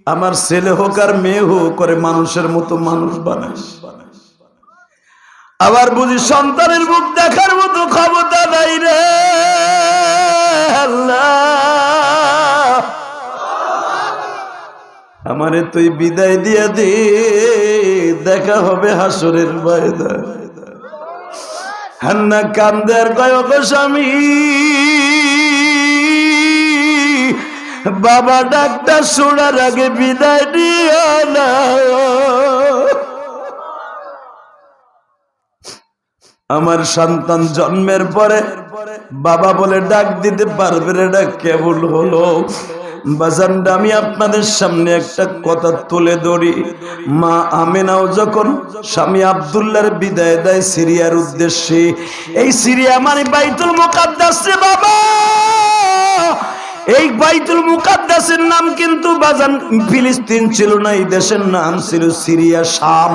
আমার ছেলে হোক আর মেয়ে হোক করে মানুষের মতো মানুষ বানাইস। আবার বুঝি সন্তানের মুখ দেখার মতো ক্ষমতা নাই রে আল্লাহ, আমারে তুই বিদায় দিয়ে দে, দেখা হবে হাসরের ময়দানে। হান্না কান্দে আর কয় ওগো স্বামী, বাবা ডাক্তার শোনার আগে বিদায় দিও না। আমার সন্তান জন্মের পরে বাবা বলে ডাক দিতে পারবে না, এটা কেবল হলো। বাজানটা আমি আপনাদের সামনে একটা কথা তুলে ধরি। মা আমেনাও যখন স্বামী আব্দুল্লাহর বিদায় দেয় সিরিয়ার উদ্দেশ্যে, এই সিরিয়া মানে বাইতুল মুকাদ্দাস রে বাবা। এই বাইতুল মুকাদ্দাসের নাম কিন্তু বাজান ফিলিস্তিন ছিল না, এই দেশের নাম ছিল সিরিয়া, শাম।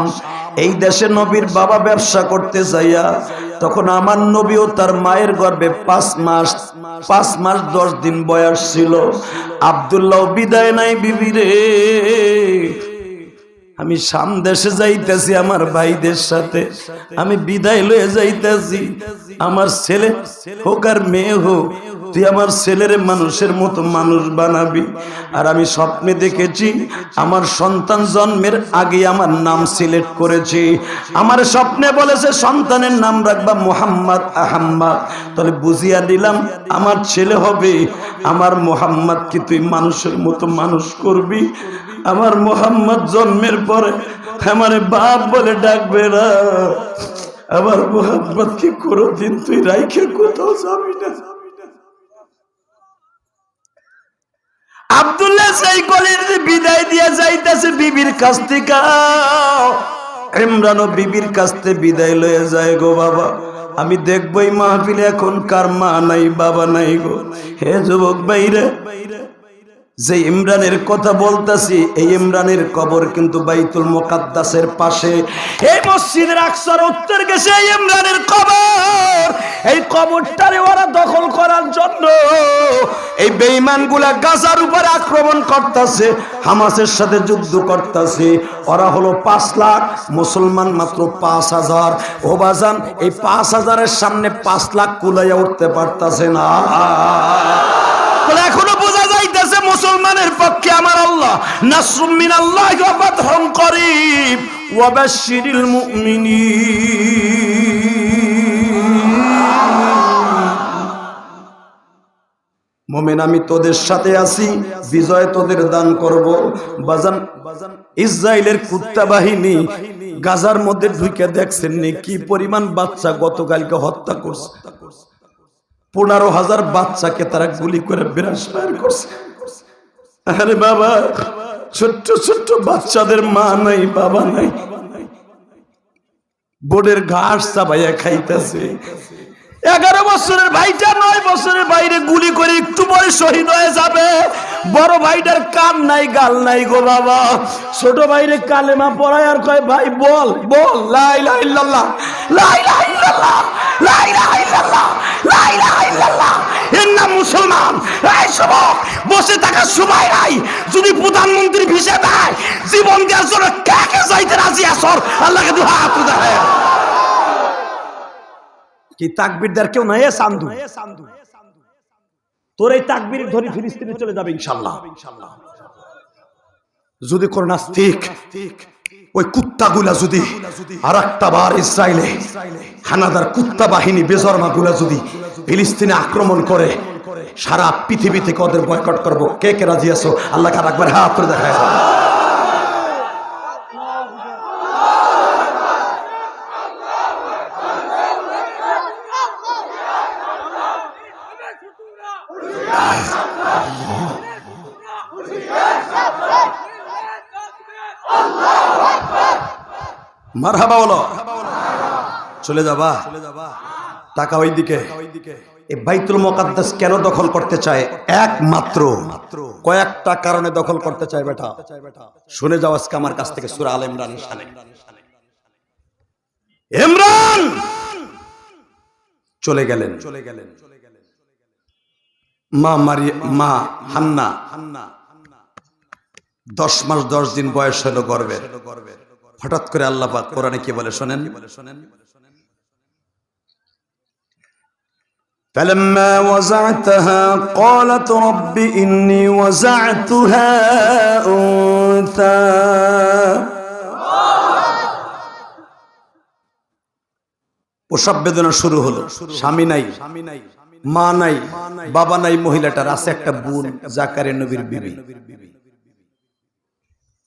এই দেশে নবীর বাবা ব্যবসা করতে যাইয়া তখন আমার নবীও তার মায়ের গর্ভে 5 মাস 10 দিন বয়স ছিল। আব্দুল্লাহ বিদায় নাই বিবি রে, আমি শাম দেশে যাইতেছি আমার ভাইদের সাথে, আমি বিদায় লয়ে যাইতেছি। আমার ছেলে হোক আর মেয়ে হোক, তুই আমার ছেলের মানুষের মতো মানুষ বানাবি। আর আমি স্বপ্নে দেখেছি আমার সন্তান জন্মের আগে আমার নাম সিলেক্ট করেছি। আমার স্বপ্নে বলেছে সন্তানের নাম রাখবা মোহাম্মদ আহম্মদ। তাহলে বুঝিয়া দিলাম আমার ছেলে হবে, আমার মোহাম্মদ কি তুই মানুষের মতো মানুষ করবি। আমার মোহাম্মদ জন্মের পরে আমার বাপ বলে ডাকবে না। আমার মোহাম্মদ কি কোনদিন তুই রাইখে কোথাও যাবি না। আব্দুল্লাহ সেই কলের বিদায় দিয়ে যাইতেছে বিবির কাছ থেকে। ইমরানও বিবির কাছ থেকে বিদায় লয়ে যায়। গো বাবা, আমি দেখবো এই মাহফিলে এখন কার মা নাই বাবা নাই গো। হে যুবক ভাইরে, যে ইমরানের কথা বলতাছি, এই ইমরানের কবর কিন্তু বাইতুল মুকাদ্দাসের পাশে, এই মসজিদের আকসার উত্তর গেছে এই ইমরানের কবর। এই কবরটারে ওরা দখল করার জন্য এই বেঈমানগুলা গাজার উপরে আক্রমণ করতেছে, হামাসের সাথে যুদ্ধ করতেছে। ওরা হলো 5 লাখ, মুসলমান মাত্র 5000। ও বাজান, এই 5000-এর সামনে 5 লাখ কুলাইয়া উঠতে পারতাছে না। এখনো বোঝা যাইতেছে মুসলমানের পক্ষে আমার আল্লাহ নাসরুম মিনাল্লাহি ওয়া ফাতহুন করিব ওয়া বাশশিরিল মুমিনিন। মুমিন, আমি তোদের সাথে আছি, বিজয় তোদের দান করব। বাজান, ইসরায়েলের কুত্তা বাহিনী গাজার মধ্যে ঢুকে দেখছেন নি কি পরিমাণ বাচ্চা গতকালকে হত্যা করছে। 15,000 বাচ্চাকে তারা গুলি করে বিনাশার করছে। আরে বাবা, ছোট্ট ছোট্ট বাচ্চাদের মা নাই বাবা নাই, বোর্ডের ঘাস চাবাইয়া খাইতেছে। 11 বছরের ভাইটা 9 বছরের বাইরে গুলি করে একটু পরে শহীদ হয়ে যাবে। বড় ভাইটার কান নাই গাল নাই গো বাবা। ছোট ভাইরে কালেমা পড়ায় আর কয় ভাই বল বল লা ইলাহা ইল্লাল্লাহ, লা ইলাহা ইল্লাল্লাহ, লা ইলাহা ইল্লাল্লাহ, লা ইলাহা ইল্লাল্লাহ। এর নাম মুসলমান। এই যুবক, বসে থাকার সময় নাই। যদি প্রধানমন্ত্রী ভিসা দেয় জীবন দেওয়ার জন্য কে কে যাইতে রাজি আসর? আল্লাহকে দুই হাত উঠায়। কি তাকবীর দেওয়ার কেউ নাই? সান্দু তোর এই তাকবীর ধরে ফিলিস্তিনে চলে যাবে ইনশাআল্লাহ। যদি কোন নাস্তিক ওই কুত্তাগুলা যদি আরেকটা বার ইসরায়েলে হানাদার কুত্তা বাহিনী বেজরমা গুলা যদি ফিলিস্তিনে আক্রমণ করে, সারা পৃথিবী থেকে ওদের বয়কট করব। কে কে রাজি আছো? আল্লাহকে একবার হাত করে দেখায়। মারহাবা বলো। চলে যাবা? টাকা ওই দিকে। এই বাইতুল মুকাদ্দাস কেন দখল করতে চায়? একমাত্র কয়েকটা কারণে দখল করতে চায় বেটা। শুনে যাও আজকে আমার কাছ থেকে সূরা আল ইমরানের শানে। ইমরান চলে গেলেন। মা হান্না 10 মাস 10 দিন বয়স হলো গর্ভের। হঠাৎ করে আল্লাহ পাক কোরআনে কি বলে শোনেন, فلما وزعتها قالت رب إني وزعتها أنثى প্রসব বেদনা শুরু হলো। স্বামী নাই, মা নাই, বাবা নাই, মহিলাটার আছে একটা বোন জাকারিয়া নবীর বিবি।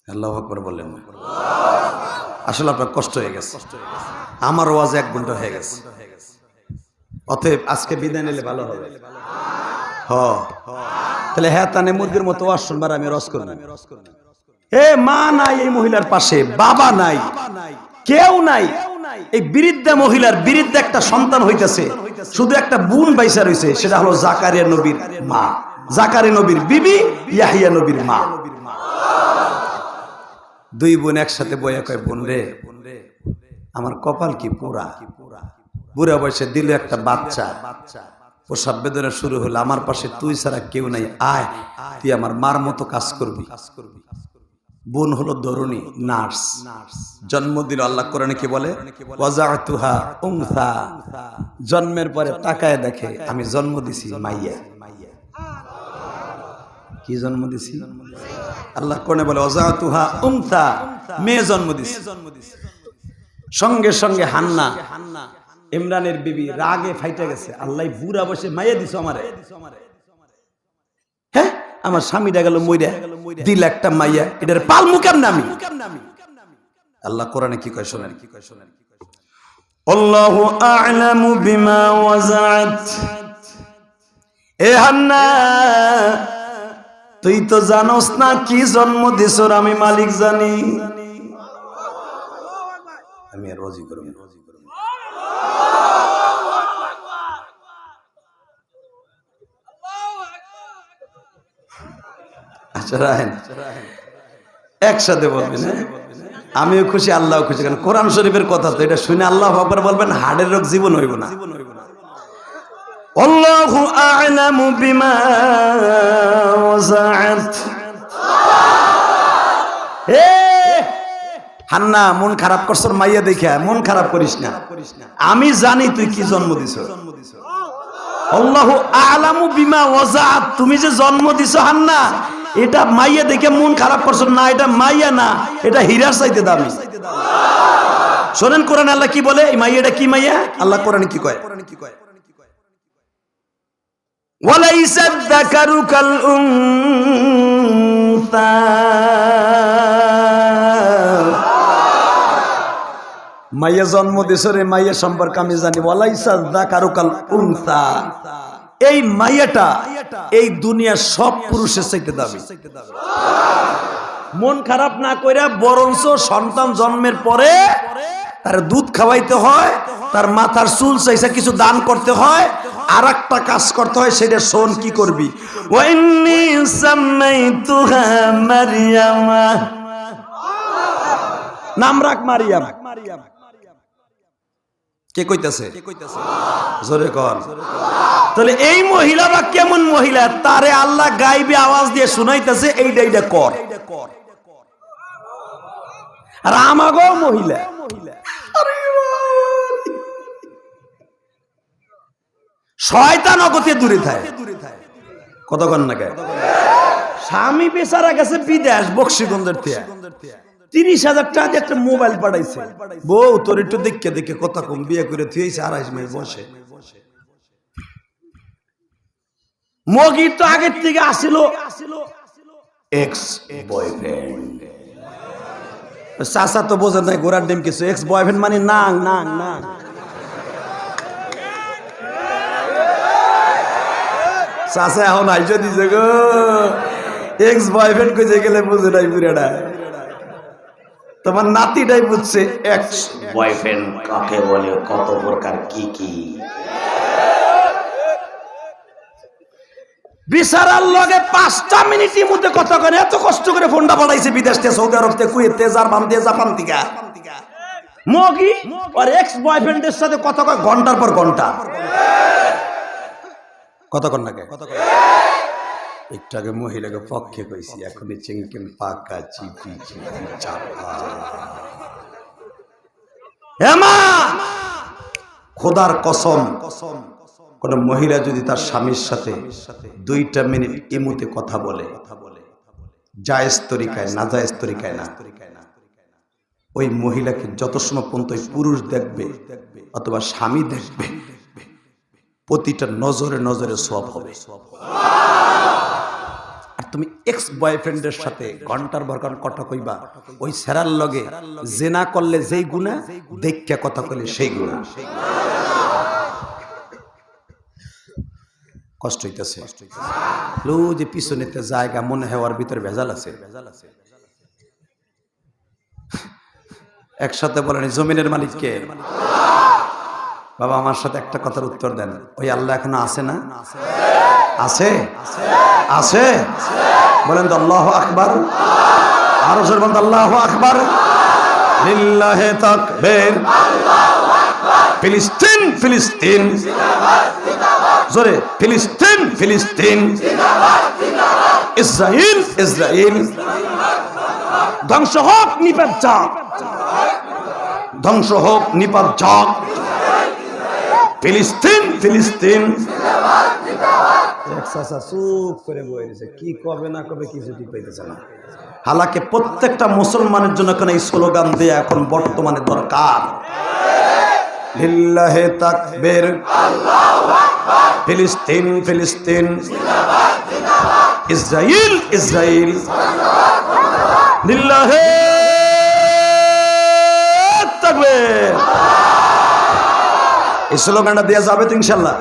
আল্লাহু আকবার বললেন না? আসলে আপনার কষ্ট হয়ে গেছে, আমার ওয়াজ 1 ঘন্টা হয়ে গেছে। অতএব আজকে বিদায় নিলে ভালো হবে। তাহলে হ্যাঁ তানে মুরগির মতো ওয়াজ শুনবার আমি রস করব। মা নাই এই মহিলার পাশে, বাবা নাই, কেউ নাই। এই বৃদ্ধা মহিলার বিরুদ্ধে একটা সন্তান হইতেছে, শুধু একটা বোন বাইসা রয়েছে, সেটা হলো জাকারিয়া নবীর মা, জাকারিয়া নবীর বিবি, ইয়াহিয়া নবীর মা। 2 বোন একসাথে বইয়া কয়, বোন রে আমার কপাল কি পোড়া, বুড়া বয়সে দিল একটা বাচ্চা, প্রসব বেদনা শুরু হলো, আমার পাশে তুই ছাড়া কেউ নাই, আয় তুই আমার মার মতো কাজ করবি। বোন হলো দরুনি, নার্স, জন্ম দিল। আল্লাহ কোরআনে কি বলে, ওয়াজাতুহা উনসা, জন্মের পরে তাকায় দেখে আমি জন্ম দিছি মাইয়া। কি জন্ম দিছি? আল্লাহ কোরআনে বলে ওয়াজাতুহা উনসা, মেয়ে জন্ম দিছি। সঙ্গে সঙ্গে হান্না ইমরানের বিবি রাগে ফাইটা গেছে, আল্লাহ বুড়া বসে মাইয়া দিছো আমারে। হ্যাঁ আমার স্বামীটা গেল মইরা, দিল একটা মাইয়া, এটার পালমু কেমনে আমি? আল্লাহ কোরআনে কি কয় শোনেন, আল্লাহু আ'লামু বিমা ওয়াজাত। এ হান্না তুই তো জানোস না কি জন্ম দিছর, আমি মালিক জানি। আমি আর রাজি করব। আচ্ছা রাহেন, একসাথে বলবেন। আমিও খুশি, আল্লাহও খুশি, কারণ কোরআন শরীফের কথা তো, এটা শুনে আল্লাহু আকবার বলবেন, হাড়ের রোগ জীবন হইব না। আল্লাহু আ'লামু বিমা ওয়াজাত। হান্না মন খারাপ করছর মাইয়া দেখা, মন খারাপ করিস না, আমি জানি তুই কি জন্ম দিছ। আল্লাহু আ'লামু বিমা ওয়াজাত, তুমি যে জন্ম দিছ হান্না, এটা মাইয়া দেখে মন খারাপ করছ না, এটা মাইয়া না, এটা হীরার চাইতে দামি। শোনেন কোরআনে আল্লাহ কি বলে, এই মাইয়াটা কি মাইয়া? আল্লাহ কোরআনে কি কয়, ওয়ালাইসা যাকারু কাল উনসা, মাইয়া জন্ম দিছ রে, মাইয়া সম্পর্কে আমি জানি। ওয়ালাইসা যাকারু কাল উনসা, এই মাইয়াটা এই দুনিয়ার সব পুরুষের চাইতে দামি। মন খারাপ না কইরা বরঞ্চ সন্তান জন্মের পরে তার দুধ খাওয়াইতে হয়, তার মাথার চুল চাইছে কিছু দান করতে হয়, আর একটা কাজ করতে হয়, সেটা শোন কি করবি। ওয়াইন্নী সামাইতুহা মারইয়ামা, নাম রাখ মারিয়াম। কে কইতাছে? জোরে কর। তাহলে এই মহিলা বা কেমন মহিলা, তারে আল্লাহ গাইবে আওয়াজ দিয়ে শুনাইতেছে এইটা এইটা কর। আর আমাগো মহিলা শয়তান অগতে দূরে থাকে, কতক্ষণ না গায়। স্বামী বেচারা গেছে বিদেশ, বক্সিগঞ্জের থেকে 30,000 টাকা দিয়ে একটা মোবাইল পাঠাইছে, বউ তোর একটু দেখে দেখে কথা কম, বিয়ে করে থুয়েছে 28 মাস বসে। মগি তো আগের থেকে আসিল এক্স বয়ফ্রেন্ড, চাচা তো বোঝে নাই গোড়ার ডিম কিছু। এক্স বয়ফ্রেন্ড মানে নাং নাং নাং। চাচা এখন আইসা দিছে গো, এক্স বয়ফ্রেন্ড কইতে গেলে বুঝে নাই বুড়াটা। তোমার নাতিটাই বুঝছে এক্স বয়ফ্রেন্ড কাকে বলে, কত প্রকার কি কি। বিচারার লগে 5টা মিনিটের মধ্যে কথা কয়, এত কষ্ট করে ফোনটা পাঠাইছে বিদেশ থেকে, সৌদি আরব থেকে, কুয়েত থেকে, জার্মান থেকে, জাপান থেকে। মগি আর এক্স বয়ফ্রেন্ডের সাথে কথা কয় ঘন্টার পর ঘন্টা। কতক্ষণ লাগে? একটু আগে মহিলাকে পক্ষে কইছি, এখনই চিংকিম পাকা চিপি চিপি চাপা। এমা খোদার কসম, কোন মহিলা যদি তার স্বামীর সাথে 2টা মিনিট ইমুতে কথা বলে, জায়েজ তরিকায় না জায়েজ তরিকায় না, ওই মহিলাকে যত সময় পর্যন্ত পুরুষ দেখবে অথবা স্বামী দেখবে, প্রতিটা নজরে নজরে সওয়াব হবে। আর তুমি এক্স বয়ফ্রেন্ডের সাথে ঘন্টার ভর কথা কইবা, ওই সেরার লগে জেনা করলে যেই গুনাহ, দেখা কথা কইলে সেই গুনাহ। কষ্ট হইতেছে, লো যে পিছনেতে জায়গা মনে হওয়ার ভিতরে ভেজাল আছে। একসাথে বলেন জমিনের মালিক কে? বাবা আমার সাথে একটা কথার উত্তর দেন, ওই আল্লাহ এখনো আছে না? আছে আছে, বলেন তো আল্লাহু আকবার। আরো জোরে বলেন আল্লাহু আকবার। লিল্লাহি তাকবীর। ফিলিস্তিন ফিলিস্তিন, জোরে ফিলিস্তিন ফিলিস্তিন, ইসরাইল ইসরাইল, ধ্বংস হোক নিপাত যাক, ধ্বংস হোক নিপাত যাক, ফিলিস্তিন ফিলিস্তিন। চুপ করে বলেছে, কি কবে না কবে কিছু ঠিক পাইতেছে না। হালাকে প্রত্যেকটা মুসলমানের জন্য এখন এই স্লোগান দেয়া এখন বর্তমানে দরকার। লিল্লাহি তাকবীর, ফিলিস্তিন ফিলিস্তিন, ইসরাইল ইসরাইল, লিল্লাহি তাকবীর। এই স্লোগানটা দেওয়া যাবে তো ইনশাল্লাহ?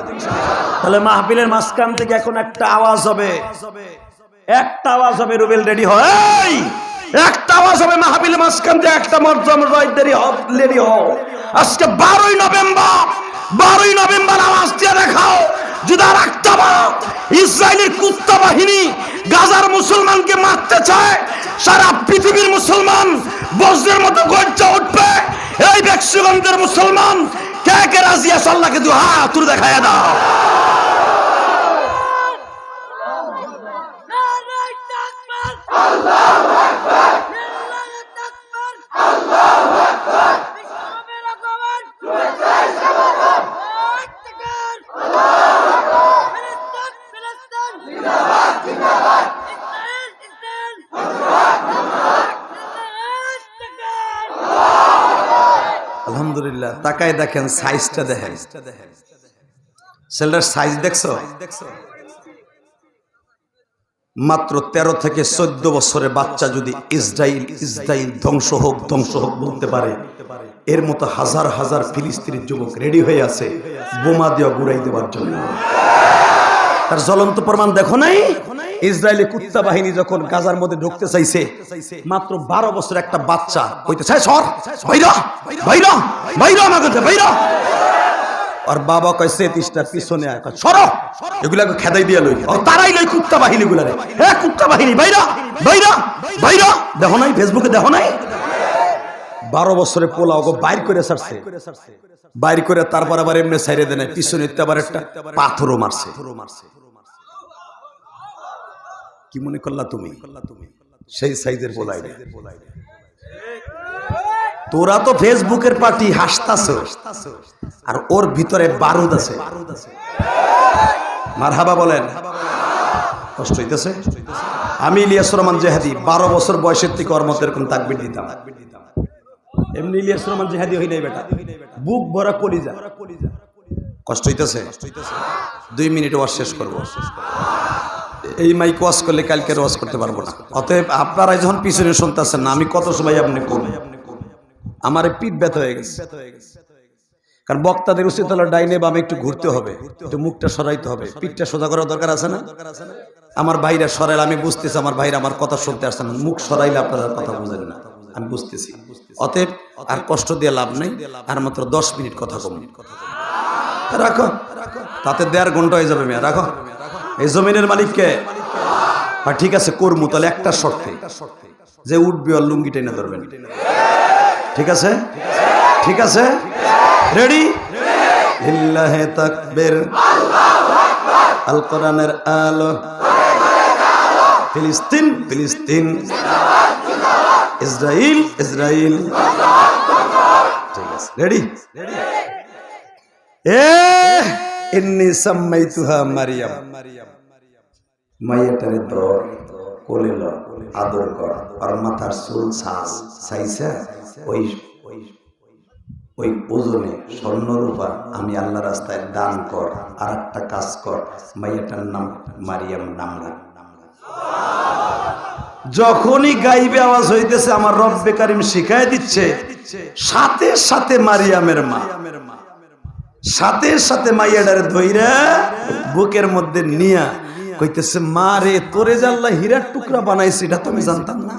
তাহলে মাহফিলের মাঝখান থেকে এখন একটা আওয়াজ হবে, একটা আওয়াজ হবে, রুবেল রেডি হয়, একটা আওয়াজ হবে মাহফিলের মাঝখান থেকে একটা মর্যাদা রেডি হও। আজকে 12ই নভেম্বর, 12ই নভেম্বর আওয়াজ দিয়ে দেখাও। যদি আর একটা ইসরায়েলের কুত্তা বাহিনী গাজার মুসলমানকে মারতে চায়, সারা পৃথিবীর মুসলমান বজ্রের মতো গর্জে উঠবে। এই বেক্সিগঞ্জের মুসলমান কে কে রাজি আছে? আল্লাহকে দু হাত তুলে দেখায় দাও। আলহামদুলিল্লাহ। তাকায় দেখেন, সাইজটা দেখেন, ছেলেটার সাইজ দেখছো? মাত্র 13 থেকে 14 বছরের বাচ্চা যদি ইসরাইল ইসরাইল ধ্বংস হোক বলতে পারে, এর মতো হাজার হাজার ফিলিস্তিনের যুবক রেডি হয়ে আছে বোমা দিয়ে গুড়াই দেওয়ার জন্য। তার জ্বলন্ত প্রমাণ দেখো নাই? ইসরায়েলি কুত্তা বাহিনী যখন গাজার মধ্যে ঢুকতে চাইছে, মাত্র 12 বছর একটা বাচ্চা কইতে চাই সর বাইরা বাইরা বাইরা আমাকে বাইরা, আর বাবা কয় সেতিশটা পিছনে আয়, সরো এগুলাকে খেদাই দিয়ে লই। ও তারাই লই কুত্তা বাহিনী গুলারে, হ্যাঁ কুত্তা বাহিনী বাইরা বাইরা বাইরা। দেখো নাই ফেসবুকে? দেখো নাই 12 বছরে পোলা ওগো বাইর করে ছাড়ছে, বাইর করে তারপর আবার এমনি ছাইরে দেয়, পিছনে আবার একটা পাথরও মারছে। কি মনে করলা তুমি? সেই সাইজের পোলাই। তোরা তো ফেসবুকের পার্টি হাসতাছ, আর ওর ভিতরে বারুদ আছে। মারহাবা বলেন। কষ্ট হইতেছে? আমি ইলিয়াস রহমান জেহাদি 12 বছর বয়সের থেকে ওর মতো এরকম তাকবীর দিতাম। এমনি ইলিয়াস রহমান জেহাদি হই নাই বেটা, বুক ভরা কলিজা। কষ্ট হইতেছে? 2 মিনিট ওয়াজ শেষ করবো। এই মাইক ওয়াজ করলে কালকে ওয়াজ করতে পারবো না। অতএব আপনারা যখন পিছনে শুনতেছেন না, আমি কত সময় আপনি করবেন, আমার পিঠ ব্যথা হয়ে গেছে। কারণ বক্তাদের উচিত হলো ডাইনে বামে একটু ঘুরতে হবে, একটু মুখটা সরাইতে হবে, পিঠটা সোজা করার দরকার আছে না? আমার ভাইরা সরাইলে আমি বুঝতেছি, আমার ভাইরা আমার কথা শুনতে আসছে না। মুখ সরাইলে আপনারা কথা বুঝেন না, আমি বুঝতেছি। অতএব আর কষ্ট দিয়ে লাভ নেই, আর মাত্র 10 মিনিট কথা কম। রাখো, তাতে 1.5 ঘন্টা হয়ে যাবে। মেয়ে রাখো। এই জমিনের মালিককে ঠিক আছে করমু, তাহলে একটা শর্তে, যে উঠবে আর লুঙ্গি টেনে ধরবেন। ঠিক আছে? ঠিক আছে, রেডি? লিল্লাহি তাকবীর, আল কোরআনের আলো, ফিলিস্তিন ফিলিস্তিন, ইসরাইল ইসরাইল। ঠিক আছে, রেডি? ইন্নী সাম্মাইতুহা মারিয়াম। মাইয়াটারে ধর, কোলে ল, আদর কর, আর মাথার চুল ছাইছা ওই ওজনে স্বর্ণ রূপা আমি আল্লাহ রাস্তায় দান কর। আর একটা কাজ কর, মাইয়াটার নাম মারিয়াম নাম রাখ। যখনই গাইবে আওয়াজ হইতেছে আমার রব্বে কারিম শিখাই দিচ্ছে, সাথে সাথে মারিয়ামের মা সাথে সাথে মাইয়াডারে ধইরা বুকের মধ্যে নিয়া কইতেছে, মা রে, তোরে যে আল্লাহ হীরার টুকরা বানাইছে এটা তুমি জানতাম না।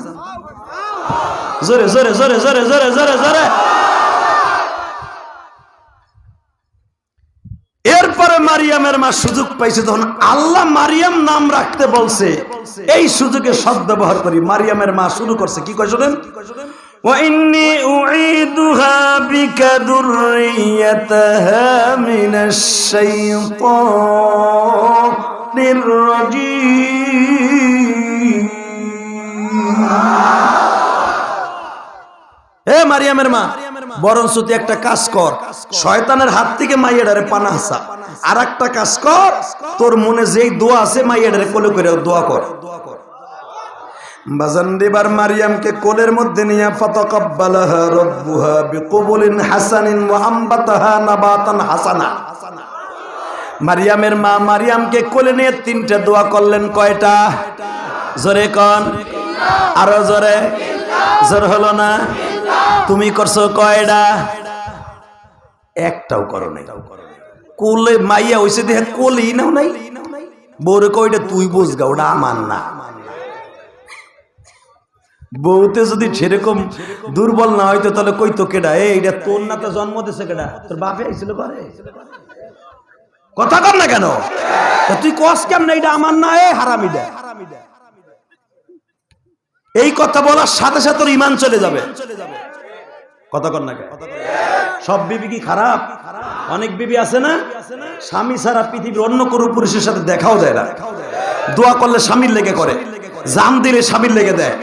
জোরে জোরে জোরে জোরে জোরে জোরে জোরে। এরপরে মারিয়ামের মা সুযোগ পাইছে, তখন আল্লাহ মারিয়াম নাম রাখতে বলছে, এই সুযোগে সদ্ব্যবহার করি। মারিয়ামের মা শুরু করছে, কি কয় শুনেন? وإني أعيذها بك ذريتها من الشيطان الرجيم। হে মারিয়ামের মা, বরঞ্চ তুই একটা কাজ কর, শয়তানের হাত থেকে মাইয়াডারে পানাহ চা। আর একটা কাজ কর, তোর মনে যেই দোয়া আছে মাইয়াডারে কোলে করে দোয়া কর। বাজান দিবার মারিয়ামকে কোলের মধ্যে নিয়ে ফাতাকাব্বালাহা রাব্বুহা বিকবুলিন হাসানিন ওয়া আমবাতাহা নাবাতান হাসানা। মারিয়ামের মা মারিয়ামকে কোলে নিয়ে তিনটা দোয়া করলেন। কয়টা? জোরে কোন, আরো জোরে। জোর হলো না? তুমি করছো কয়টা? একটাও করো নাই। কোলে মাইয়া হইছে দেখে কোলেই নাও নাই। বউরে কয়টা তুই বুঝগা, ওটা আমার না। বউতে যদি সেরকম দুর্বল না হইতো তাহলে কইতো কেডা, এইটা তোর না, তো জন্ম দিছে কেডা, তোর বাপে আইছিল ঘরে। কথা কর না কেন? তুই কস কেমন এইটা আমার না, এ হারামিটা। এই কথা বলার সাথে সাথে তোর ঈমান চলে যাবে। কথা কর না কেন? সব বিবি কি খারাপ? অনেক বিবি আছে না, স্বামী ছাড়া পৃথিবীর অন্য কোনো পুরুষের সাথে দেখাও যায় না। দোয়া করলে স্বামীর লেগে করে, জাম দিলে স্বামীর লেগে দেয়।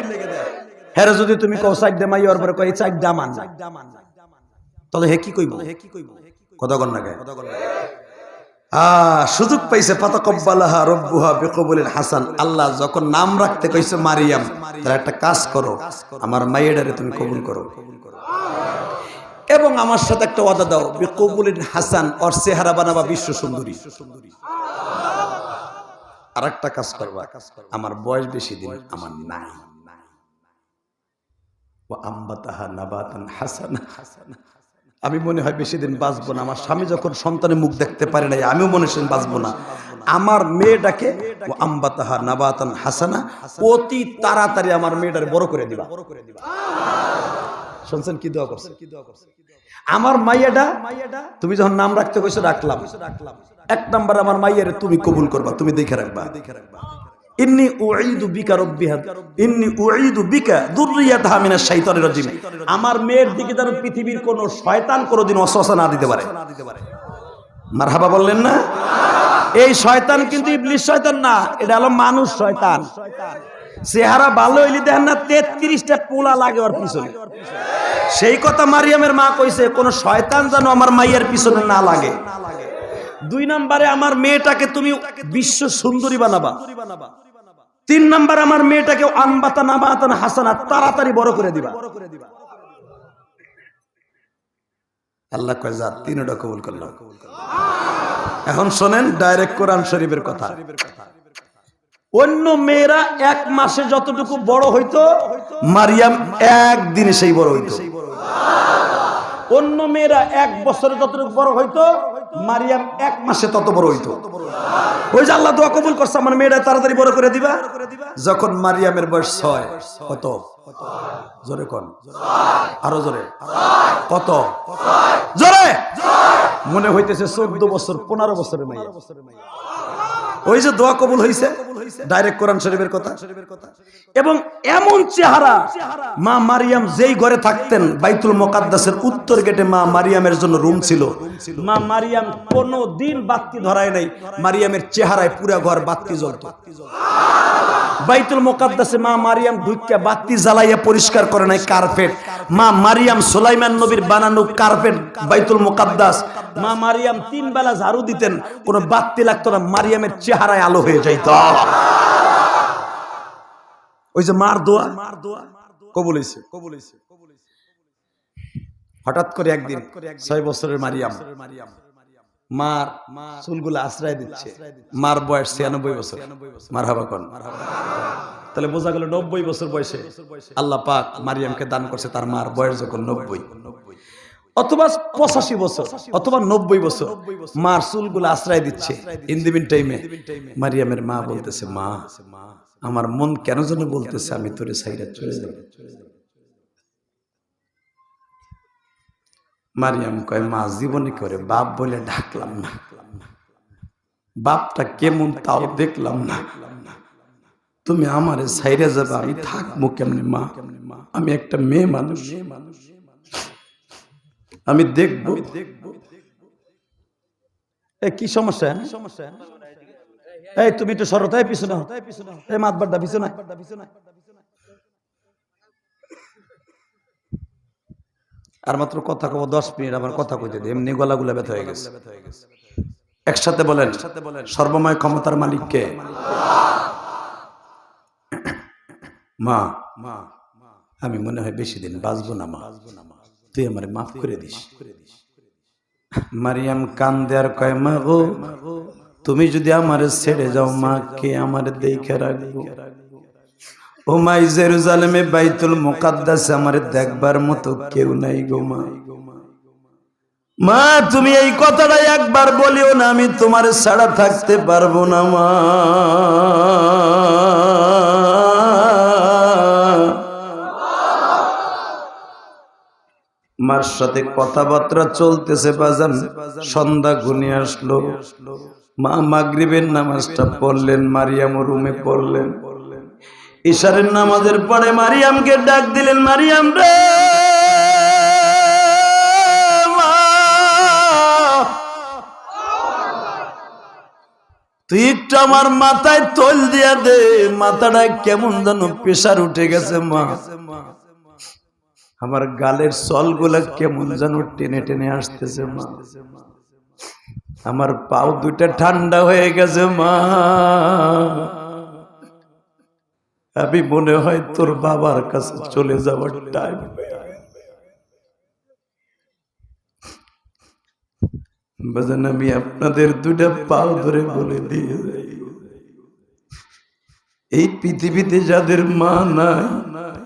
হ্যাঁ, যদি তুমি কও সাইড দে মাই ওর পরে কই সাইড দামান, তাহলে হে কি কইব? কথা কর না কেন? সুযোগ পাইছে, ফাতাকাব্বালাহা রাব্বুহা বিকবুলিন হাসান। আল্লাহ যখন নাম রাখতে কইছে মারিয়াম, তার একটা কাজ করো, আমার মাইয়াডারে তুমি কবুল করো এবং আমার সাথে একটা ওয়াদা দাও, বিকবুলিন হাসান, ওর চেহারা বানাবা বিশ্ব সুন্দরী। আর একটা কাজ করবা, আমার বয়স বেশি দিন আমার নাই। আমি মনে হয় বেশি দিন বাঁচবো না। আমার স্বামী যখন সন্তানের মুখ দেখতে পারে নাই, আমিও মনে হয় বাঁচবো না। আমার মেয়েটাকে আম্বাতাহা নাবাতান হাসানা, অতি তাড়াতাড়ি আমার মেয়েটার বড় করে দিবা। শুনছেন কি দোয়া করছে? আমার মাইয়াটা তুমি যখন নাম রাখতে কইছো রাখলাম। এক নাম্বার, আমার মাইয়ারে তুমি কবুল করবা, তুমি দেখে রাখবা। ইন্নী উঈদু বিকা রাব্বিহা ইন্নী উঈদু বিকা যুররিয়াতাহা মিনাশ শাইতানির রাজিম। আমার মেয়ের দিকে যেন পৃথিবীর কোন শয়তান কোনোদিন ওয়াসওয়াসা না দিতে পারে। মারহাবা বললেন না? এই শয়তান কিন্তু ইবলিস শয়তান না, এটা হলো মানুষ শয়তান। চেহারা ভালো হইলে দেখেন না 33টা পোলা লাগে ওর পিছনে। সেই কথা মারিয়ামের মা কইছে, কোন শয়তান যেন আমার মাইয়ার পিছনে না লাগে। দুই নম্বরে, আমার মেয়েটাকে তুমি বিশ্ব সুন্দরী বানাবা। তিন নাম্বার, আমার মেয়েটাকে আনবাতা নাবাতান হাসানা, তাড়াতাড়ি বড় করে দিবা। আল্লাহ কয় যা, তিনটা কবুল করলাম। এখন শোনেন ডাইরেক্ট কোরআন শরীফের কথা। অন্য মেয়েরা 1 মাসে যতটুকু বড় হইতো, মারিয়াম একদিনে সেই বড় হইতো। অন্য মেয়েরা 1 বছরে যতটুকু বড় হইতো, মারিয়াম 1 মাসে তত বড় হইতো। ওই যে আল্লাহ দোয়া কবুল করছে, আমার মেয়েটা তাড়াতাড়ি বড় করে দিবা। যখন মারিয়ামের বয়স 6, কত? জোরে কোন, আরো জোরে। কত? জোরে। মনে হইতেছে 14 বছর, 15 বছরের মাইয়া। ওই যে দোয়া কবুল হইছে, ডাইরেক্ট কোরআন শরীফের কথা। এবং এমন চেহারা, মা মারিয়াম যেই ঘরে থাকতেন, বাইতুল মুকাদ্দাসের উত্তর গেটে মা মারিয়ামের জন্য রুম ছিল। মা মারিয়াম কোনদিন বাতি ধরায় নাই, মারিয়ামের চেহারায় পুরা ঘর বাতি জ্বলতো। বাইতুল মুকাদ্দাসে মা মারিয়াম ঢুকিয়া বাতি জ্বালাইয়া পরিষ্কার করে নাই কার্পেট। মা মারিয়াম সুলাইমান নবীর বানানো কার্পেট বাইতুল মুকাদ্দাস। মা মারিয়াম 3 বেলা ঝাড়ু দিতেন, কোনো বাতি লাগতো না, মারিয়ামের চেহারায় আলো হয়ে যাইত। ওই যে মার দোয়া কবুল হইছে। হঠাৎ করে একদিন 6 বছরের মারিয়াম মার চুলগুলো আশ্রয় দিচ্ছে। মার বয়স 96 বছর। মারহাবা কোন? তাহলে বোঝা গেল 90 বছর বয়সে আল্লাহ পাক মারিয়ামকে দান করছে। তার মার বয়স যখন 90 অথবা 85 বছর অথবা 90 বছর, মার চুলগুলো আশ্রয় দিচ্ছে। ইন দি মিন টাইমে মারিয়ামের মা বলতেছে, মা আমার মন কেন যেন বলতেছে আমি তোরে ছাইরা চলে যাব। মারিয়াম কয়, মা জীবনে করে বাপ বলে ডাকলাম না, বাপটা কেমন তাও দেখলাম না, তুমি আমারে ছাইরা যাবে, আমি থাকবো কেমনে মা? আমি একটা মেয়ে মানুষ, আমি দেখবো। কি সমস্যা? এই তুমি একটু সরতায় পিছনে, এই মাতবারটা পিছনে। আর মাত্র কথা কব 10 মিনিট, আমার কথা কইতে দে, এমনি গলাগুলা ব্যথা হয়ে গেছে। একসাথে বলেন, সর্বময় ক্ষমতার মালিক কে? মা আমি মনে হয় বেশি দিন বাঁচবো না মা, তুই আমারে মাফ করে দিস। মারিয়াম কান্দে আর কয়, মা গো তুমি যদি আমারে ছেড়ে যাও মা কে আমারে দেখে রাখবো? ও মাই জেরুজালেমে বাইতুল মুকাদ্দাসে আমারে দেখবার মতো কেউ নাই গো মা। মা তুমি এই কথাটা একবার বলিও না, আমি তোমারে ছাড়া থাকতে পারবো না মা। মার সাথে কথাবার্তা চলতেছে বাজান। সন্ধ্যা ঘনিয়ে আসলো। মা মাগরিবের নামাজটা পড়লেন, মারিয়াম রুমে পড়লেন। ইশারের নামাজের পরে মারিয়ামকে ডাক দিলেন, মারিয়াম রে তুই একটু আমার মাথায় তৈল দিয়া দে, মাথাটা কেমন যেন প্রেসার উঠে গেছে মা। আমার গালের চলগুলা কেমন যেন টেনে টেনে আসতেছে মা। আমার পাও দুইটা ঠান্ডা হয়ে গেছে মা। আমি মনে হয় তোর বাবার কাছে চলে যাওয়ার টাইম। বাজান আমি আপনাদের দুইটা পাও ধরে বলে দিয়ে যাই, এই পৃথিবীতে যাদের মা নাই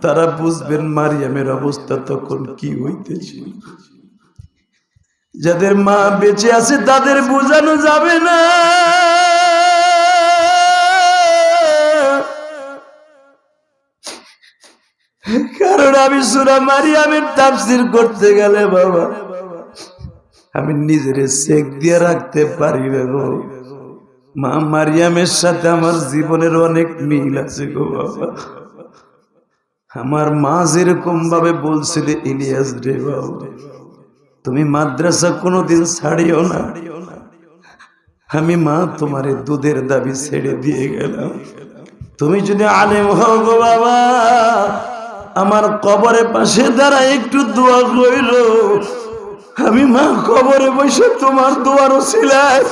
তারা বুঝবেন মারিয়ামের অবস্থা তখন কি হইতেছিল। যাদের মা বেঁচে আছে তাদের বোঝানো যাবে না। কারণ আমি সূরা মারিয়ামের তাফসীর করতে গেলে বাবা আমি নিজের চেক দিয়ে রাখতে পারি না গো। মা মারিয়ামের সাথে আমার জীবনের অনেক মিল আছে গো বাবা। আমার মা যেরকম ভাবে বলছিল, ইলিয়াস রে বাবা তুমি মাদ্রাসা কোনোদিন ছাড়িও না। আমি মা তোমারে দুধের দাবি ছেড়ে দিয়ে গেলাম। তুমি যদি আলেম হও গো বাবা, আমার কবরের পাশে দাঁড়ায় একটু দোয়া কইরো। আমি মা কবরে বসে তোমার দোয়ার ওসিলায়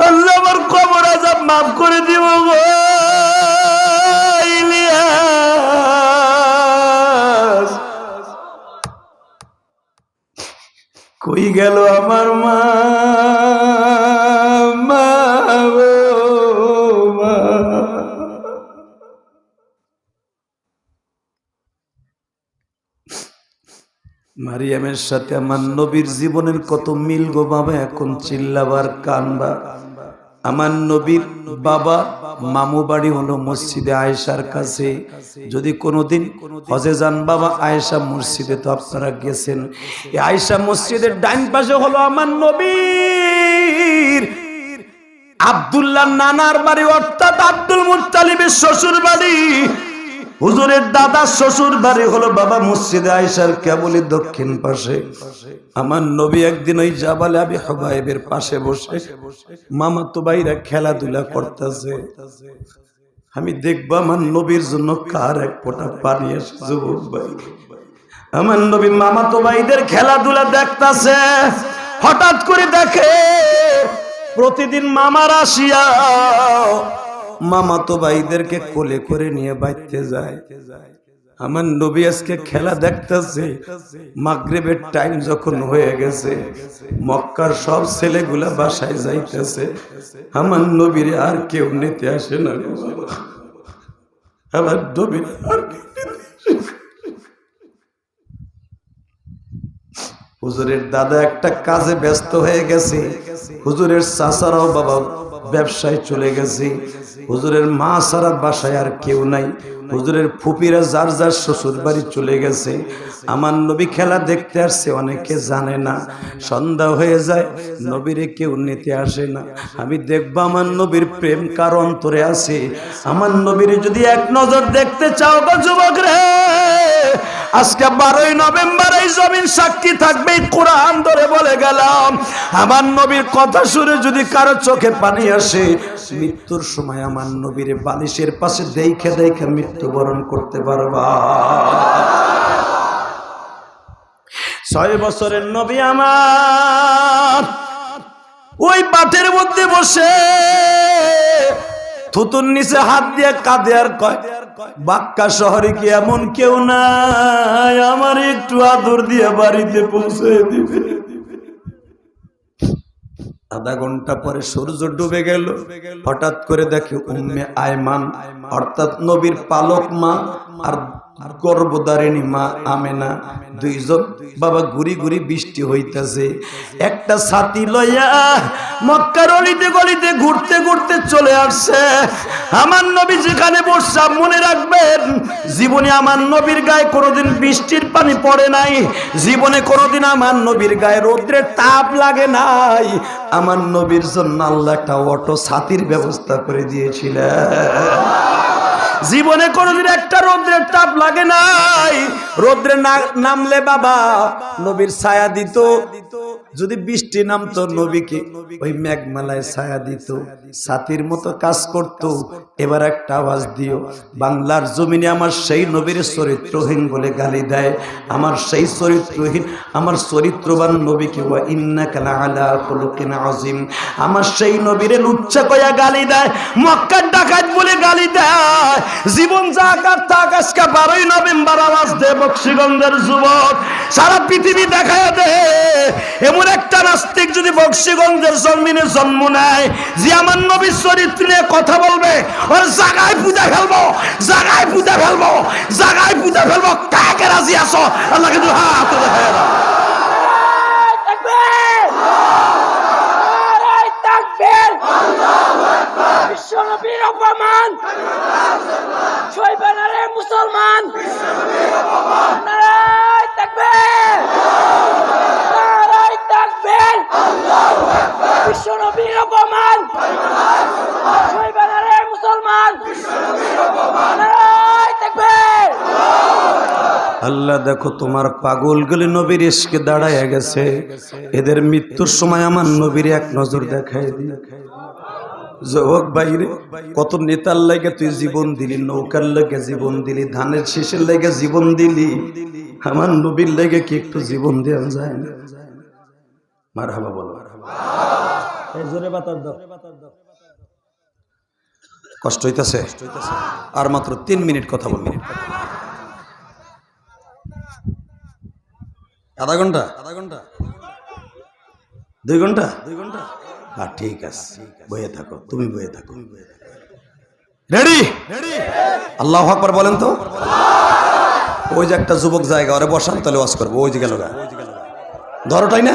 আল্লাহ আমার কবর আযাব মাফ করে দিব গো ইলিয়াস। কই গেল আমার মা? মা মারিয়ামের সাথে আমার নবীর জীবনের কত মিল গো বাবা। এখন চিল্লাবার কানবা। আমার নবীর বাবা মামু বাড়ি হলো মসজিদে আয়েশার কাছে। যদি কোনোদিন হজে যান বাবা, আয়েশা মসজিদে তো আপনারা গেছেন, এই আয়েশা মসজিদের ডান পাশে হলো আমার নবীর আব্দুল্লাহ নানার বাড়ি, অর্থাৎ আব্দুল মুত্তালিবের শ্বশুর বাড়ি। হুজুরের দাদা শ্বশুর বাড়ি হলো বাবা মসজিদে আয়েশার কেবলই দক্ষিণ পাশে। আমার নবী একদিন ওই জাবালে আবি হুবাইবের পাশে বসে মামাতো ভাইরা খেলাধুলা করতেছে। আমি দেখবো আমার নবীর জন্য কার এক ফোঁটা পানি আসে। যুবক ভাই, আমার নবী মামাতো ভাইদের খেলাধুলা দেখতাছে, হঠাৎ করে দেখে প্রতিদিন মামার আসিয়া মামাতো ভাইদেরকে কোলে করে নিয়ে বাইতে যায়। আমার নবী আজকে খেলা দেখতেছে। মাগরিবের টাইম যখন হয়ে গেছে, মক্কার সব ছেলেগুলা বাসায় যাইতেছে, আমার নবীর আর কেউ নিতে আসে না। আমার নবীর আর কেউ নিতে আসে না। হুজুরের দাদা একটা কাজে ব্যস্ত হয়ে গেছে, হুজুরের চাচারাও বাবা ব্যবসায় চলে গেছে, হুজুরের মা সারা বাসায় আর কেউ নাই, হুজুরের ফুপিরা যার যার শ্বশুর বাড়ি চলে গেছে। আমার নবী খেলা দেখতে আসছে, অনেকে জানে না। সন্ধ্যা হয়ে যায়, নবীরে কেউ নিতে আসে না। আমি দেখবো আমার নবীর প্রেম কার অন্তরে আছে। আমার নবীর যদি এক নজর দেখতে চাও গো যুবক রে, আজকে 12ই নভেম্বর এই জমিন সাক্ষী থাকবে, কোরআন ধরে বলে গেলাম, আমার নবীর কথা শুনে যদি কারো চোখে পানি আসে, মৃত্যুর সময় আমার নবীর বালিশের পাশে দেখে দেখে মৃত্যুবরণ করতে পারবা। 6 বছরের নবী আমার ওই বাটের মধ্যে বসে থুতুর নিচে হাত দিয়ে কাঁদে আর কয়, বাক্কা শহরে কি এমন কেউ নাই আমার একটু আদর দিয়ে বাড়িতে পৌঁছে দিবে। আধা ঘন্টা পরে সূর্য ডুবে গেল। হঠাৎ করে দেখে উম্মে আয়মান অর্থাৎ নবীর পালক মা আর গর্ভধারিণী মা আমেনা দুইজন বাবা ঘুরি ঘুরি বৃষ্টি হইতেছে। একটা ছাতি লইয়া মক্কার অলিতে গলিতে ঘুরতে ঘুরতে চলে আসছে। আমার নবী যেখানে বসছে, মনে রাখবেন জীবনে আমার নবীর গায়ে কোনোদিন বৃষ্টির পানি পড়ে নাই, জীবনে কোনোদিন আমার নবীর গায়ে রৌদ্রের তাপ লাগে নাই। আমার নবীর জন্য আল্লাহ একটা অটো ছাতির ব্যবস্থা করে দিয়েছিলেন। জীবনে কোনোদিন একটা রৌদ্রের তাপ লাগে নাই। রৌদ্রে নামলে বাবা নবীর ছায়া দিত, যদি বৃষ্টি নামতো নবীকে ওই মেঘমালায় ছায়া দিত, ছাতির মতো কাজ করত। এবার একটা আওয়াজ দিও, বাংলার জমিনে আমার সেই নবীর চরিত্রহীন বলে গালি দেয়, আমার সেই চরিত্রহীন আমার চরিত্রবান নবীকে ওয়া ইন্নাকা লাআলা খুলুকিন আযীম, আমার সেই নবীরে লুচ্চা কয়া গালি দেয়, মক্কার ডাকাত বলে গালি দেয়। জীবন জাকাত থাক, আজকে 12ই নভেম্বর আওয়াজ দে বক্সিগঞ্জের যুবক, সারা পৃথিবী দেখায় দে এমন একটা নাস্তিক যদি বক্সিগঞ্জের জন্মিনে জন্ম নেয়, যে আমার নবীর চরিত্র নিয়ে কথা বলবে, ওর জায়গায় পূজা ফেলবো, জায়গায় পূজা ফেলবো, জায়গায় পূজা ফেলবো। কাকে রাজি আছো? আল্লাহ কিন্তু হাত দেখায় দাও। বিশ্বনবীর অপমান সইবে না রে মুসলমান। নারায়ে তাকবীর, নারায়ে তাকবীর। বিশ্বনবীর অপমান সইবে না রে মুসলমান। নারায়ে তাকবীর। আল্লাহ দেখো তোমার পাগলগুলি নবীর ইশকে দাঁড়ায় গেছে, এদের মৃত্যুর সময় আমার নবীর এক নজর দেখায় দিয়ে। যুবক বাইরে কত নেতার লাগে তুই জীবন দিলি, নৌকার লাগে জীবন দিলি, ধানের শীষের লাগে জীবন দিলি, আমার নবীর লাগে কি একটু জীবন দেওয়া যায় না? মারহাবা বলো। কষ্ট হইতাছে? আর মাত্র 3 মিনিট কথা বলবো। আধা ঘন্টা 2 ঘন্টা? হ্যাঁ ঠিক আছে, বইয়ে থাকো, তুমি বইয়ে থাকো। রেডি? আল্লাহু আকবার বলেন তো। ওই যে একটা যুবক জায়গা, ওরে বসান, তাহলে ওয়াজ করবো। ওই যে গেল গা, ধরোটাই না।